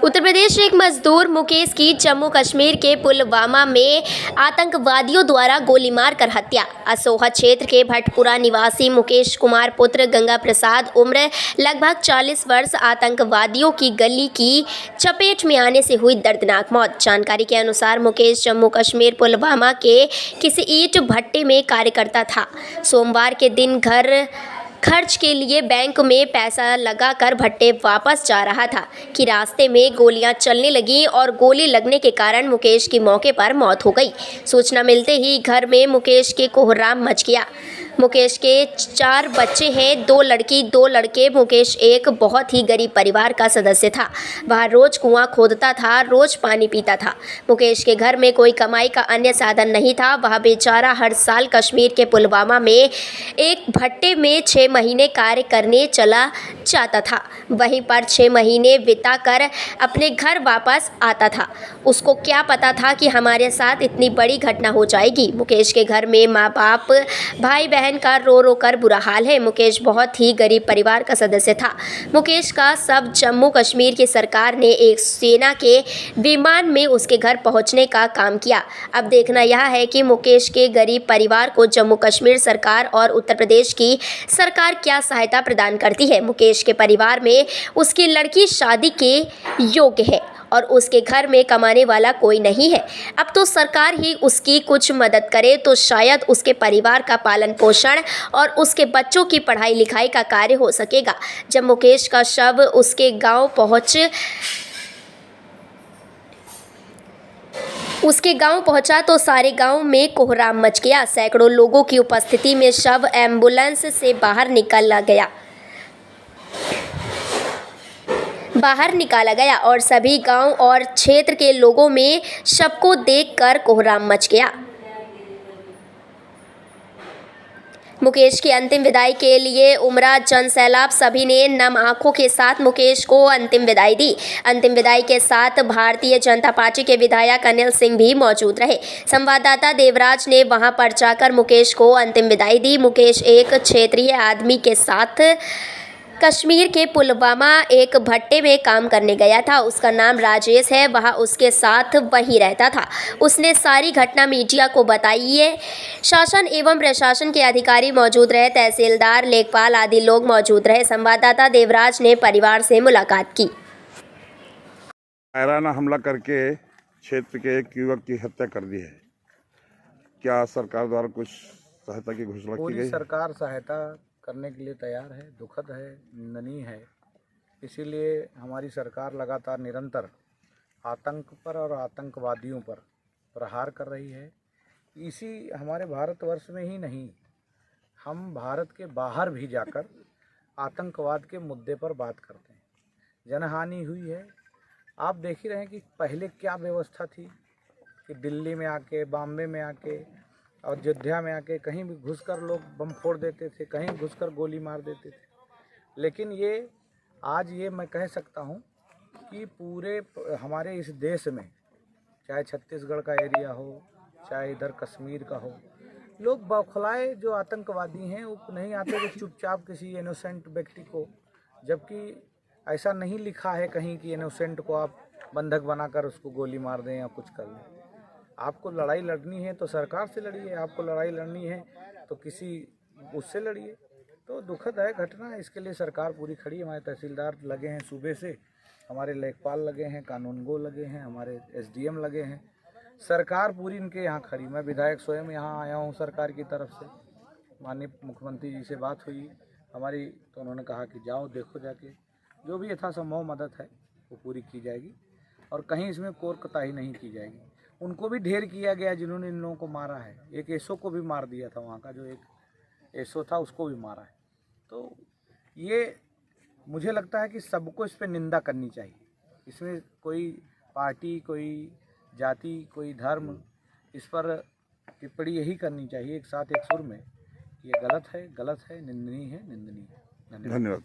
उत्तर प्रदेश एक मजदूर मुकेश की जम्मू कश्मीर के पुलवामा में आतंकवादियों द्वारा गोली मारकर हत्या। असोहा क्षेत्र के भटपुरा निवासी मुकेश कुमार पुत्र गंगा प्रसाद उम्र लगभग 40 वर्ष आतंकवादियों की गली की चपेट में आने से हुई दर्दनाक मौत। जानकारी के अनुसार मुकेश जम्मू कश्मीर पुलवामा के किसी ईंट भट्टे में कार्य करता था। सोमवार के दिन घर खर्च के लिए बैंक में पैसा लगाकर भट्टे वापस जा रहा था कि रास्ते में गोलियां चलने लगीं और गोली लगने के कारण मुकेश की मौके पर मौत हो गई। सूचना मिलते ही घर में मुकेश के कोहराम मच गया। मुकेश के 4 बच्चे हैं, 2 लड़की 2 लड़के। मुकेश एक बहुत ही गरीब परिवार का सदस्य था। वह रोज कुआं खोदता था, रोज पानी पीता था। मुकेश के घर में कोई कमाई का अन्य साधन नहीं था। वह बेचारा हर साल कश्मीर के पुलवामा में एक भट्टे में 6 महीने कार्य करने चला जाता था। वहीं पर 6 महीने बिताकर अपने घर वापस आता था। उसको क्या पता था कि हमारे साथ इतनी बड़ी घटना हो जाएगी। मुकेश के घर में माँ बाप, भाई बहन का रो रो कर बुरा हाल है। मुकेश बहुत ही गरीब परिवार का सदस्य था। मुकेश का सब जम्मू कश्मीर की सरकार ने एक सेना के विमान में उसके घर पहुंचने का काम किया। अब देखना यह है कि मुकेश के गरीब परिवार को जम्मू कश्मीर सरकार और उत्तर प्रदेश की सरकार क्या सहायता प्रदान करती है। मुकेश के परिवार में उसकी लड़की शादी के योग्य है और उसके घर में कमाने वाला कोई नहीं है। अब तो सरकार ही उसकी कुछ मदद करे तो शायद उसके परिवार का पालन पोषण और उसके बच्चों की पढ़ाई लिखाई का कार्य हो सकेगा। जब मुकेश का शव उसके गांव पहुंचा तो सारे गांव में कोहराम मच गया। सैकड़ों लोगों की उपस्थिति में शव एम्बुलेंस से बाहर निकाला गया और सभी गांव और क्षेत्र के लोगों में शव को देखकर कोहराम मच गया। मुकेश की अंतिम विदाई के लिए उमड़ा जनसैलाब। सभी ने नम आंखों के साथ मुकेश को अंतिम विदाई दी। अंतिम विदाई के साथ भारतीय जनता पार्टी के विधायक अनिल सिंह भी मौजूद रहे। संवाददाता देवराज ने वहां पर जाकर मुकेश को अंतिम विदाई दी। मुकेश एक क्षेत्रीय आदमी के साथ कश्मीर के पुलवामा एक भट्टे में काम करने गया था। उसका नाम राजेश है। वह उसके साथ वहीं रहता था। उसने सारी घटना मीडिया को बताई है। शासन एवं प्रशासन के अधिकारी मौजूद रहे, तहसीलदार, लेखपाल आदि लोग मौजूद रहे। संवाददाता देवराज ने परिवार से मुलाकात की। कायराना हमला करके क्षेत्र के एक युवक की हत्या कर दी है। क्या सरकार द्वारा कुछ सहायता की घोषणा की गई? पूरी सरकार सहायता करने के लिए तैयार है। दुखद है, निंदनीय है। इसीलिए हमारी सरकार लगातार निरंतर आतंक पर और आतंकवादियों पर प्रहार कर रही है। इसी हमारे भारतवर्ष में ही नहीं, हम भारत के बाहर भी जाकर आतंकवाद के मुद्दे पर बात करते हैं। जनहानि हुई है। आप देख ही रहे हैं कि पहले क्या व्यवस्था थी कि दिल्ली में आके, बॉम्बे में आके और अयोध्या में आके कहीं भी घुसकर लोग बम फोड़ देते थे, कहीं घुसकर गोली मार देते थे। लेकिन ये आज ये मैं कह सकता हूँ कि पूरे हमारे इस देश में, चाहे छत्तीसगढ़ का एरिया हो, चाहे इधर कश्मीर का हो, लोग बौखलाए जो आतंकवादी हैं वो नहीं आते कि चुपचाप किसी इनोसेंट व्यक्ति को, जबकि ऐसा नहीं लिखा है कहीं कि इनोसेंट को आप बंधक बनाकर उसको गोली मार दें या कुछ कर लें। आपको लड़ाई लड़नी है तो सरकार से लड़िए, आपको लड़ाई लड़नी है तो किसी उससे लड़िए। तो दुखद है घटना, इसके लिए सरकार पूरी खड़ी है। हमारे तहसीलदार लगे हैं सूबे से, हमारे लेखपाल लगे हैं, कानूनगो लगे हैं, हमारे SDM लगे हैं। सरकार पूरी इनके यहाँ खड़ी। मैं विधायक स्वयं यहाँ आया हूँ सरकार की तरफ से। माननीय मुख्यमंत्री जी से बात हुई हमारी, तो उन्होंने कहा कि जाओ देखो, जाके जो भी यथासंभव मदद है वो पूरी की जाएगी और कहीं इसमें कोई कोताही नहीं की जाएगी। उनको भी ढेर किया गया जिन्होंने इन लोगों को मारा है। एक एसओ को भी मार दिया था, वहाँ का जो एक एसओ था उसको भी मारा है। तो ये मुझे लगता है कि सबको इस पर निंदा करनी चाहिए। इसमें कोई पार्टी, कोई जाति, कोई धर्म, इस पर टिप्पणी यही करनी चाहिए एक साथ एक सुर में। ये गलत है, गलत है, निंदनीय है, निंदनीय है। धन्यवाद।